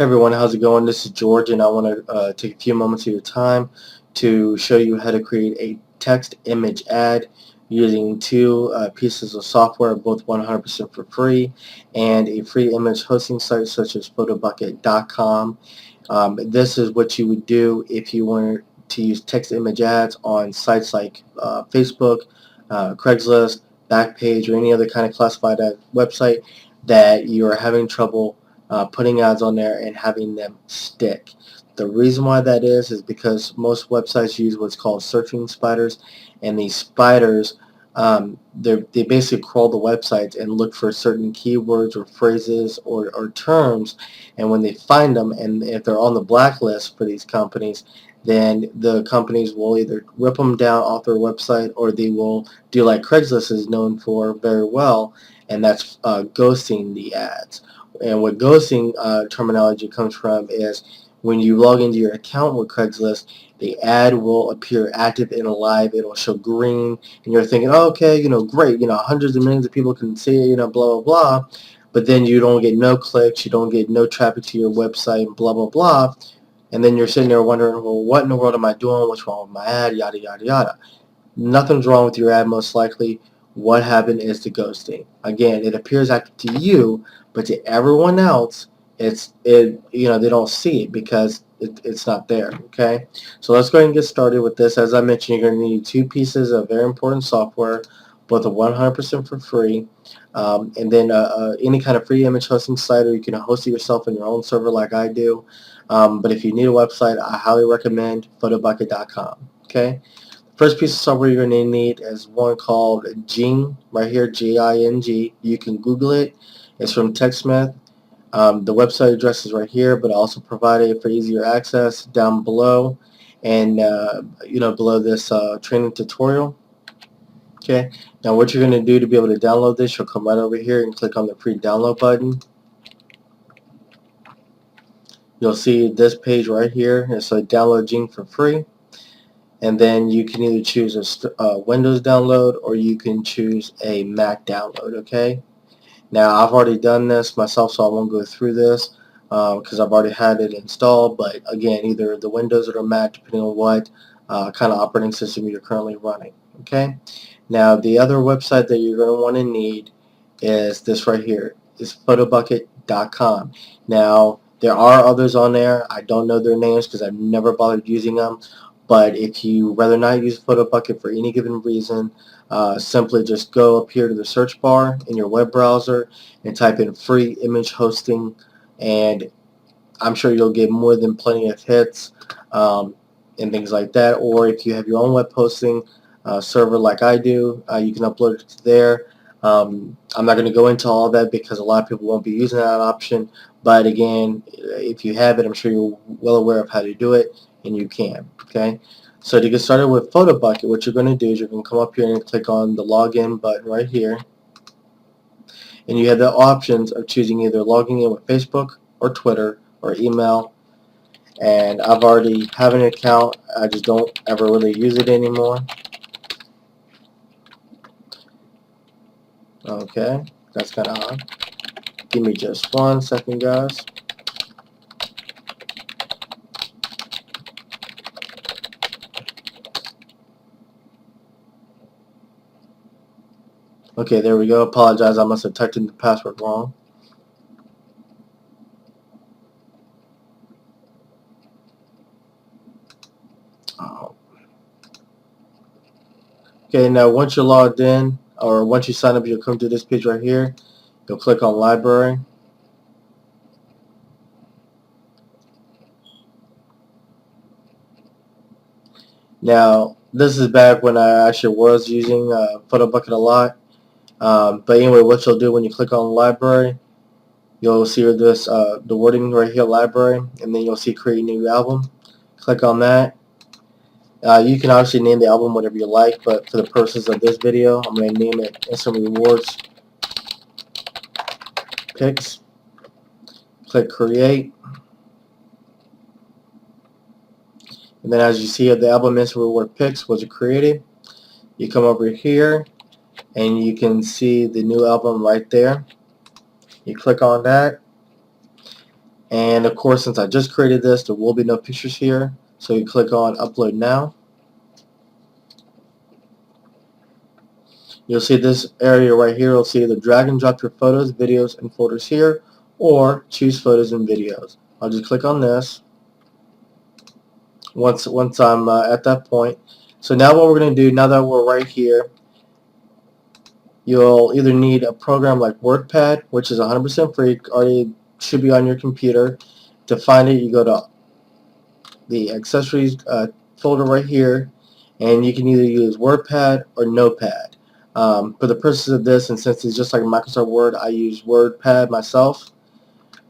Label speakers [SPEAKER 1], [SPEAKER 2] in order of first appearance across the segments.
[SPEAKER 1] Hey everyone, how's it going? This is George, and I want to take a few moments of your time to show you how to create a text image ad using two pieces of software, both 100% for free, and a free image hosting site such as Photobucket.com. This is what you would do if you wanted to use text image ads on sites like Facebook, Craigslist, Backpage, or any other kind of classified ad website that you're having trouble putting ads on there and having them stick. The reason why that is because most websites use what's called searching spiders, and these spiders they basically crawl the websites and look for certain keywords or phrases or terms, and when they find them, and if they're on the blacklist for these companies, then the companies will either rip them down off their website, or they will do like Craigslist is known for very well, and that's ghosting the ads. And what ghosting terminology comes from is when you log into your account with Craigslist, the ad will appear active and alive. It'll show green, and you're thinking, oh, okay, great, hundreds of millions of people can see it, blah, blah, blah. But then you don't get no clicks, you don't get no traffic to your website, blah, blah, blah. And then you're sitting there wondering, well, what in the world am I doing? What's wrong with my ad? Yada, yada, yada. Nothing's wrong with your ad, most likely. What happened is the ghosting. Again, it appears active to you, but to everyone else, they don't see it because it's not there. Okay, so let's go ahead and get started with this. As I mentioned, you're going to need two pieces of very important software, both are 100% for free, and then any kind of free image hosting site, or you can host it yourself in your own server like I do. But if you need a website, I highly recommend Photobucket.com. Okay. First piece of software you're going to need is one called Jing, right here, Jing. You can Google it. It's from TechSmith. The website address is right here, but I also provided it for easier access down below, and below this training tutorial. Okay. Now what you're going to do to be able to download this, you'll come right over here and click on the free download button. You'll see this page right here. It's a download Jing for free. And then you can either choose a Windows download, or you can choose a Mac download. Okay. Now I've already done this myself, so I won't go through this because I've already had it installed. But again, either the Windows or the Mac, depending on what kind of operating system you're currently running. Okay. Now the other website that you're going to want to need is this right here. It's Photobucket.com. Now there are others on there. I don't know their names because I've never bothered using them. But if you rather not use Photobucket for any given reason, simply just go up here to the search bar in your web browser and type in free image hosting, and I'm sure you'll get more than plenty of hits and things like that. Or if you have your own web hosting server like I do, you can upload it to there. I'm not going to go into all that because a lot of people won't be using that option, but again, if you have it, I'm sure you're well aware of how to do it, and you can. Okay, so to get started with Photobucket, what you're going to do is you're going to come up here and click on the login button right here, and you have the options of choosing either logging in with Facebook or Twitter or email. And I've already have an account, I just don't ever really use it anymore. Okay, that's kind of odd. Give me just 1 second, guys. Okay, there we go. Apologize, I must have typed in the password wrong. Oh. Okay, now once you're logged in, or once you sign up, you'll come to this page right here. You'll click on Library. Now, this is back when I actually was using Photobucket a lot. But anyway, what you'll do when you click on Library, you'll see this the wording right here, Library, and then you'll see Create New Album. Click on that. You can obviously name the album whatever you like, but for the purposes of this video, I'm going to name it Instant Rewards Picks. Click Create. And then as you see, the album Instant Reward Picks was created. You come over here, and you can see the new album right there. You click on that, And of course, since I just created this, there will be no pictures here. So you click on Upload Now. You'll see this area right here. You'll see either drag and drop your photos, videos, and folders here, or choose photos and videos. I'll just click on this once I'm at that point. So now what we're going to do, now that we're right here, you'll either need a program like WordPad, which is 100% free, already should be on your computer. To find it, you go to the accessories folder right here, and you can either use WordPad or Notepad. For the purposes of this, and since it's just like Microsoft Word, I use WordPad myself.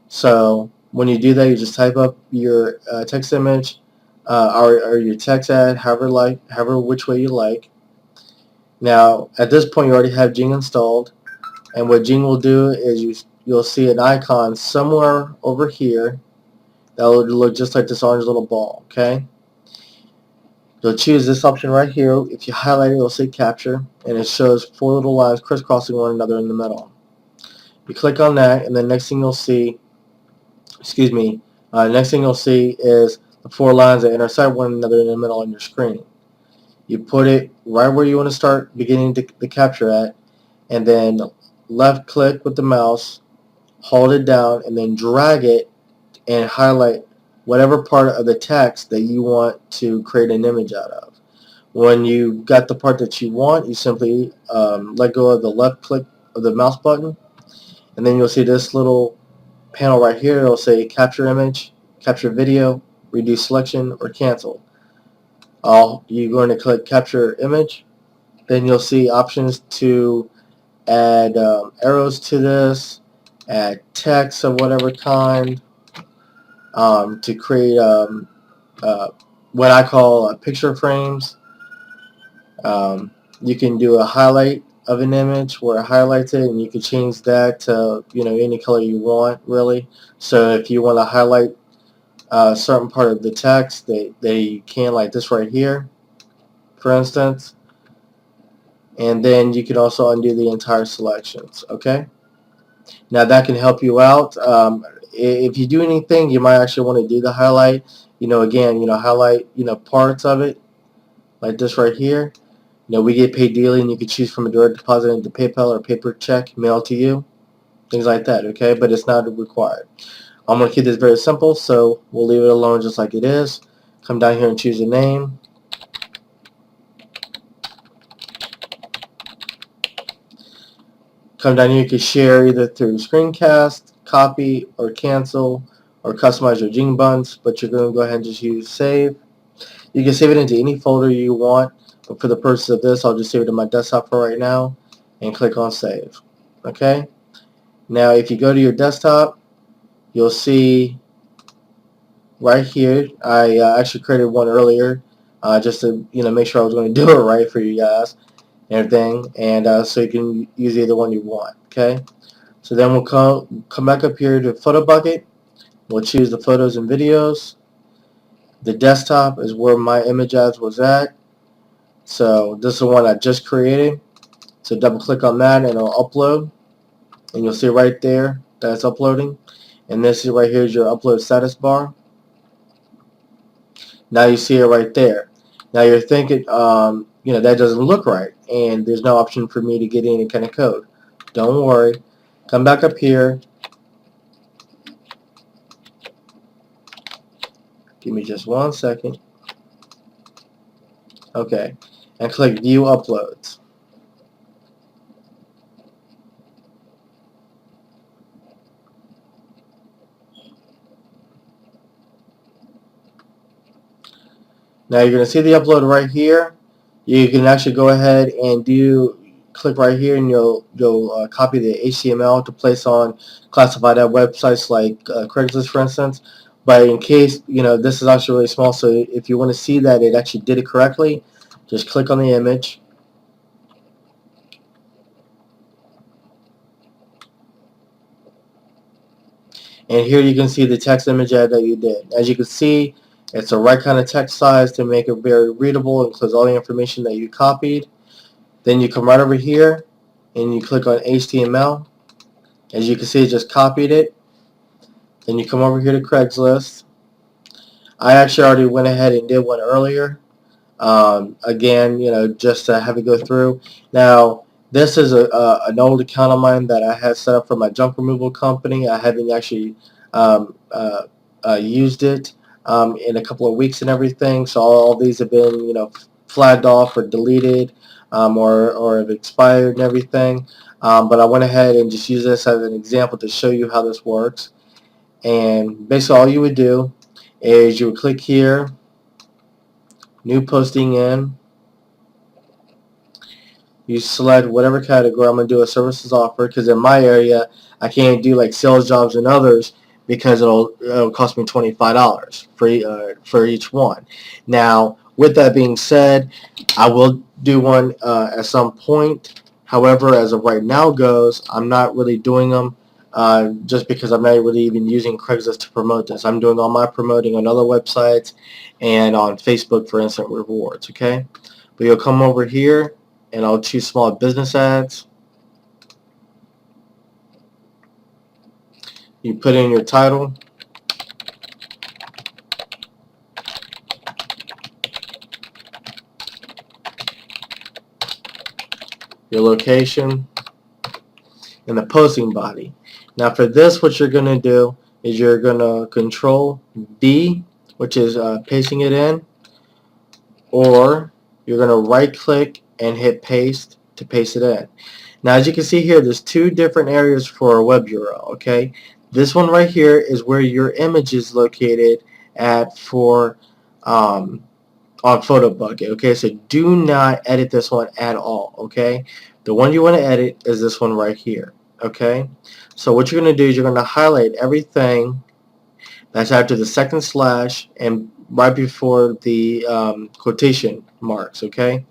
[SPEAKER 1] So when you do that, you just type up your text image or your text ad, however which way you like. Now at this point, you already have Jing installed, and what Jing will do is you'll see an icon somewhere over here that will look just like this orange little ball. Okay. You'll choose this option right here. If you highlight it, you'll say capture, and it shows 4 little lines crisscrossing one another in the middle. You click on that, and the next thing you'll see, next thing you'll see is the 4 lines that intersect one another in the middle on your screen. You put it right where you want to start beginning the capture at, and then left click with the mouse, hold it down, and then drag it and highlight whatever part of the text that you want to create an image out of. When you got the part that you want, you simply let go of the left click of the mouse button, and then you'll see this little panel right here. It'll say capture image, capture video, reduce selection, or cancel. You're going to click capture image. Then you'll see options to add arrows to this, add text of whatever kind, to create what I call picture frames. You can do a highlight of an image where it highlights it, and you can change that to any color you want, really. So if you want to highlight a certain part of the text, they can, like this right here, for instance. And then you can also undo the entire selections. Okay. Now that can help you out. If you do anything, you might actually want to do the highlight. Again, highlight parts of it, like this right here. We get paid daily, and you can choose from a direct deposit into PayPal or paper check mailed to you, things like that. Okay, but it's not required. I'm going to keep this very simple, so we'll leave it alone just like it is. Come down here and choose a name. Come down here, you can share either through screencast, copy, or cancel, or customize your Jing buttons, but you're going to go ahead and just use save. You can save it into any folder you want, but for the purpose of this, I'll just save it to my desktop for right now, and click on save. Okay. Now if you go to your desktop, you'll see right here, I actually created one earlier just to make sure I was going to do it right for you guys and everything, and so you can use either one you want. Okay, so then we'll come back up here to photo bucket. We'll choose the photos and videos. The desktop is where my image ads was at, so this is the one I just created. So double click on that and it'll upload, and you'll see right there that it's uploading, and this is right here is your upload status bar. Now you see it right there. Now you're thinking that doesn't look right, and there's no option for me to get any kind of code. Don't worry. Come back up here. Give me just 1 second. Okay, and click View Uploads. Now you're going to see the upload right here. You can actually go ahead and click right here, and you'll copy the HTML to place on classified ad websites like Craigslist, for instance. But in case this is actually really small, so if you want to see that it actually did it correctly, just click on the image. And here you can see the text image ad that you did. As you can see, it's the right kind of text size to make it very readable. It includes all the information that you copied. Then you come right over here and you click on HTML. As you can see, it just copied it. Then you come over here to Craigslist. I actually already went ahead and did one earlier. Again, just to have it go through. Now, this is an old account of mine that I had set up for my junk removal company. I haven't actually um, uh, used it in a couple of weeks and everything. So all these have been, flagged off or deleted or have expired and everything. But I went ahead and just used this as an example to show you how this works. And basically all you would do is you would click here, new posting in. You select whatever category. I'm going to do a services offer because in my area I can't do like sales jobs and others because it'll cost me $25 for each one. Now, with that being said, I will do one at some point. However, as of right now goes, I'm not really doing them just because I'm not really even using Craigslist to promote this. I'm doing all my promoting on other websites and on Facebook for instant rewards. Okay, but you'll come over here and I'll choose small business ads. You put in your title, your location, and the posting body. Now for this, what you're going to do is you're going to Control D, which is pasting it in, or you're going to right click and hit paste to paste it in. Now as you can see here, there's two different areas for a web URL. Okay, this one right here is where your image is located at for on PhotoBucket. Okay, so do not edit this one at all. Okay, the one you want to edit is this one right here. Okay, so what you're going to do is you're going to highlight everything that's after the second slash and right before the quotation marks. Okay,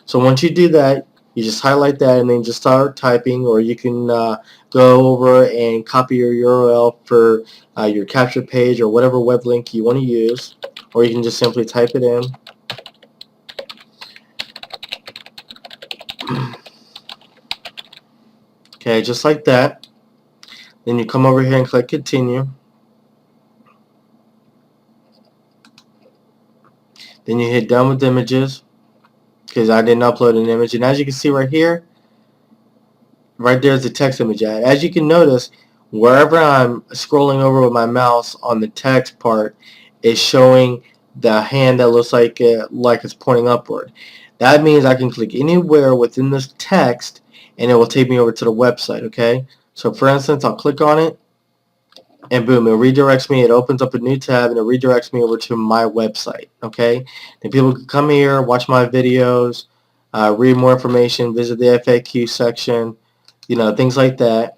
[SPEAKER 1] so once you do that, you just highlight that and then just start typing, or you can go over and copy your URL for your capture page or whatever web link you want to use, or you can just simply type it in. Okay, just like that. Then you come over here and click continue. Then you hit done with images because I didn't upload an image. And as you can see right here, right there's the text image ad. As you can notice, wherever I'm scrolling over with my mouse on the text part, is showing the hand that looks like it's pointing upward. That means I can click anywhere within this text and it will take me over to the website. Okay, so for instance, I'll click on it and boom, it redirects me. It opens up a new tab and it redirects me over to my website. Okay, and people can come here, watch my videos, read more information, visit the FAQ section, things like that.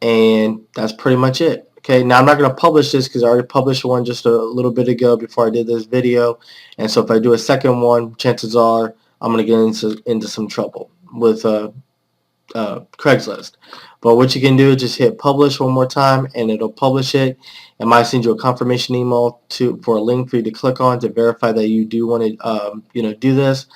[SPEAKER 1] And that's pretty much it. Okay, now I'm not going to publish this because I already published one just a little bit ago before I did this video, and so if I do a second one, chances are I'm going to get into some trouble with Craigslist. But what you can do is just hit publish one more time and it'll publish it. It might send you a confirmation email for a link for you to click on to verify that you do want to do this.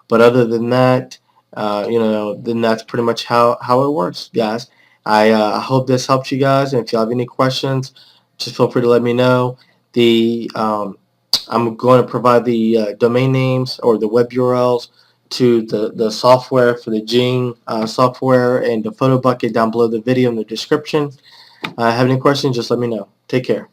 [SPEAKER 1] But other than that, then that's pretty much how it works, guys. I hope this helps you guys, and if you have any questions, just feel free to let me know. I'm going to provide the domain names or the web URLs to the software for the Jing software and the PhotoBucket down below the video in the description. Have any questions, just let me know. Take care.